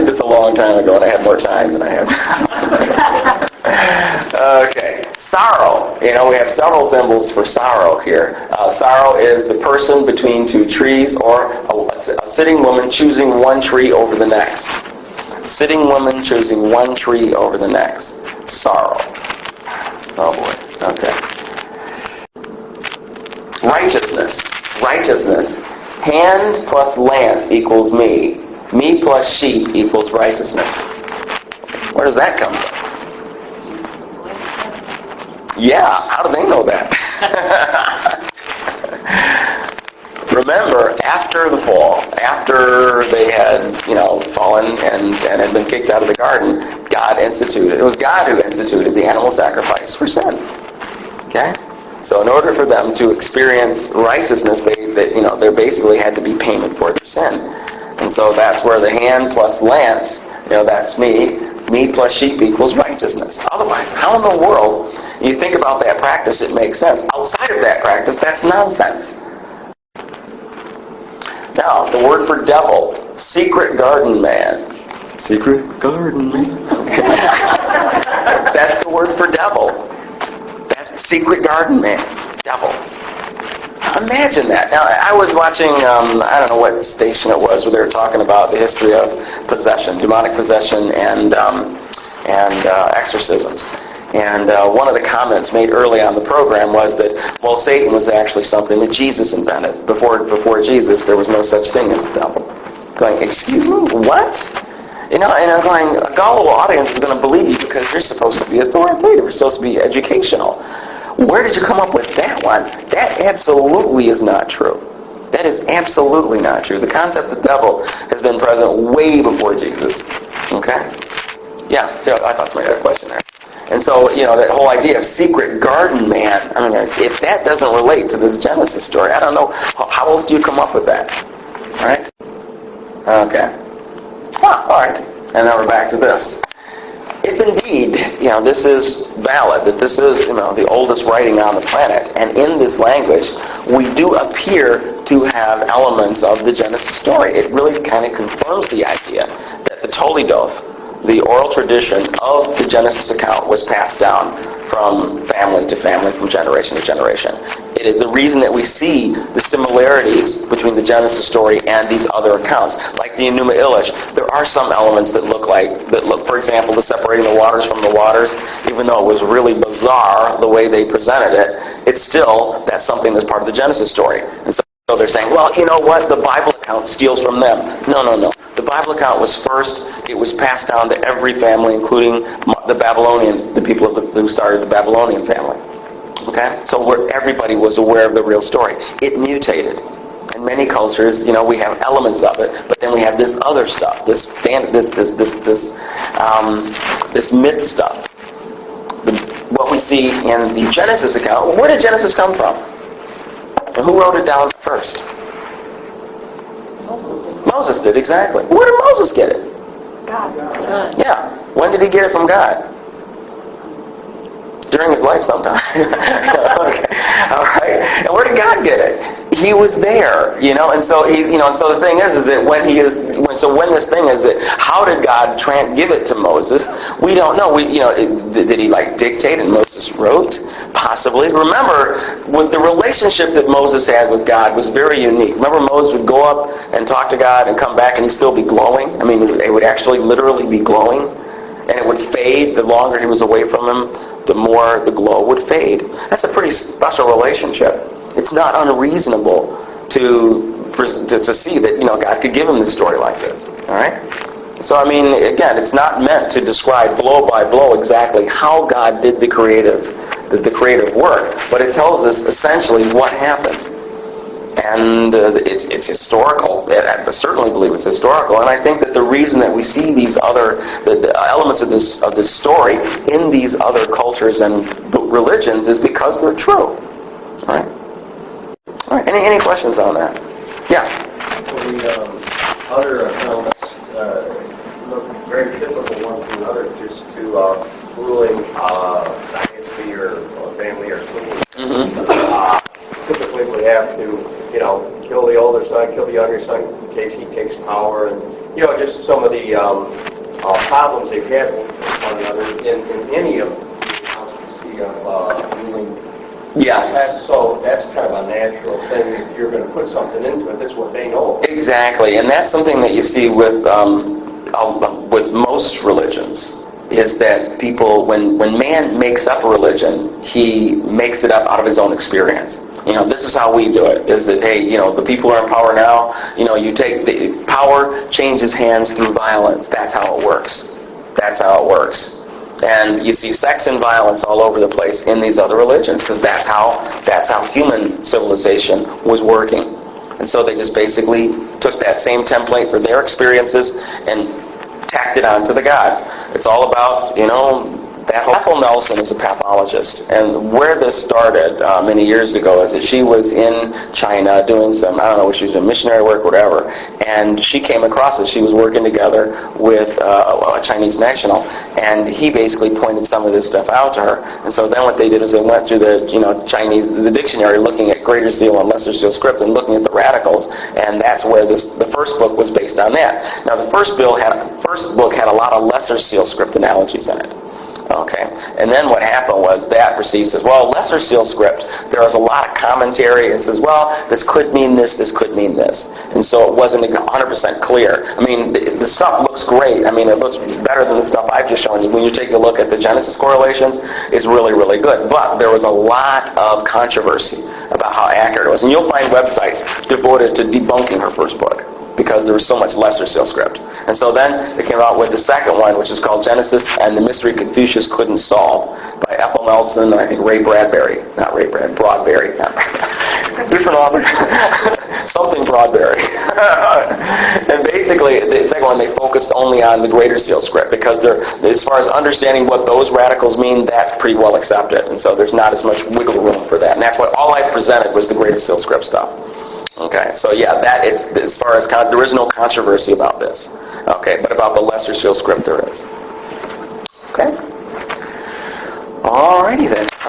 did this a long time ago, and I had more time than I have. Okay. Sorrow. We have several symbols for sorrow here. Sorrow is the person between two trees, or a sitting woman choosing one tree over the next. Sitting woman choosing one tree over the next. Sorrow. Oh boy. Okay. Righteousness. Righteousness. Hand plus lance equals me. Me plus sheep equals righteousness. Where does that come from? Yeah, how do they know that? Remember, after the fall, after they had, fallen and had been kicked out of the garden, God instituted. It was God who instituted the animal sacrifice for sin. Okay? So in order for them to experience righteousness, there basically had to be payment for their sin. And so that's where the hand plus lance, that's me. Me plus sheep equals righteousness. Otherwise, how in the world, you think about that practice, it makes sense. Outside of that practice, that's nonsense. Now, the word for devil, secret garden man. Secret garden man. That's the word for devil. That's secret garden man. Devil. Imagine that. Now, I was watching, I don't know what station it was, where they were talking about the history of possession, demonic possession, and exorcisms. And one of the comments made early on the program was that, well, Satan was actually something that Jesus invented. Before Jesus, there was no such thing as the devil. Going, excuse me, what? And I'm going, a gullible audience is going to believe you because you're supposed to be authoritative. You're supposed to be educational. Where did you come up with that one? That absolutely is not true. That is absolutely not true. The concept of the devil has been present way before Jesus. Okay? Yeah, I thought somebody had a question there. And so, that whole idea of secret garden man, I mean, if that doesn't relate to this Genesis story, I don't know, how else do you come up with that? All right? Okay. All right. And now we're back to this. If indeed, this is valid, that this is, the oldest writing on the planet, and in this language, we do appear to have elements of the Genesis story. It really kind of confirms the idea that the Toledoth, the oral tradition of the Genesis account, was passed down from family to family, from generation to generation. It is the reason that we see the similarities between the Genesis story and these other accounts. Like the Enuma Elish, there are some elements that look, for example, the separating the waters from the waters, even though it was really bizarre the way they presented it, it's still, that's something that's part of the Genesis story. And so they're saying, well, you know what, the Bible account steals from them. No. The Bible account was first, it was passed down to every family, including the people who started the Babylonian family. Okay? So everybody was aware of the real story. It mutated. In many cultures, we have elements of it, but then we have this other stuff, this myth stuff. What we see in the Genesis account, where did Genesis come from? And who wrote it down first? Moses did, exactly. Where did Moses get it? God. Yeah. When did he get it from God? During his life sometime. Okay. All right. And where did God get it? He was there, and so so the thing is that when this thing is that, how did God give it to Moses? We don't know. Did he dictate and Moses wrote? Possibly. Remember, the relationship that Moses had with God was very unique. Remember, Moses would go up and talk to God and come back and he'd still be glowing. I mean, it would actually literally be glowing, and it would fade the longer he was away from him. The more the glow would fade. That's a pretty special relationship. It's not unreasonable to see that God could give him this story like this. All right. So I mean, again, it's not meant to describe blow by blow exactly how God did the creative work, but it tells us essentially what happened. And it's historical. I certainly believe it's historical. And I think that the reason that we see these other the elements of this story in these other cultures and religions is because they're true. All right. All right. Any questions on that? Yeah. Well, the other elements look very typical one from another, just to ruling dynasty or family or clan. Mm-hmm. typically would have to, kill the older son, kill the younger son in case he takes power, and, just some of the problems they've had with one another in any of the accounts we see of ruling. Yes. So that's kind of a natural thing. If you're going to put something into it, that's what they know. Exactly, and that's something that you see with most religions, is that people, when man makes up a religion, he makes it up out of his own experience. This is how we do it, is that, hey, the people are in power now, you take the power changes hands through violence. That's how it works. That's how it works. And you see sex and violence all over the place in these other religions, because that's how human civilization was working. And so they just basically took that same template for their experiences and tacked it onto the gods. It's all about, Ethel Nelson is a pathologist, and where this started many years ago is that she was in China doing some, she was doing missionary work, whatever, and she came across it. She was working together with a Chinese national, and he basically pointed some of this stuff out to her. And so then what they did is they went through the the dictionary, looking at Greater Seal and Lesser Seal script and looking at the radicals, and that's where the first book was based on that. Now the first book had a lot of Lesser Seal script analogies in it. Okay, and then what happened was that received says, well, Lesser Seal script, there was a lot of commentary. It says, well, this could mean this could mean this. And so it wasn't 100% clear. I mean, the stuff looks great. I mean, it looks better than the stuff I've just shown you. When you take a look at the Genesis correlations, it's really, really good. But there was a lot of controversy about how accurate it was. And you'll find websites devoted to debunking her first book, because there was so much Lesser Seal script. And so then they came out with the second one, which is called Genesis and the Mystery Confucius Couldn't Solve, by Ethel Nelson and I think Ray Bradbury. Not Ray Bradbury, Broadberry. Different author. Something Broadberry. And basically, the second one, they focused only on the Greater Seal script, because as far as understanding what those radicals mean, that's pretty well accepted. And so there's not as much wiggle room for that. And that's why all I presented was the Greater Seal script stuff. Okay, so yeah, that is, as far as, there is no controversy about this. Okay, but about the Lesser Seal script there is. Okay? Alrighty then.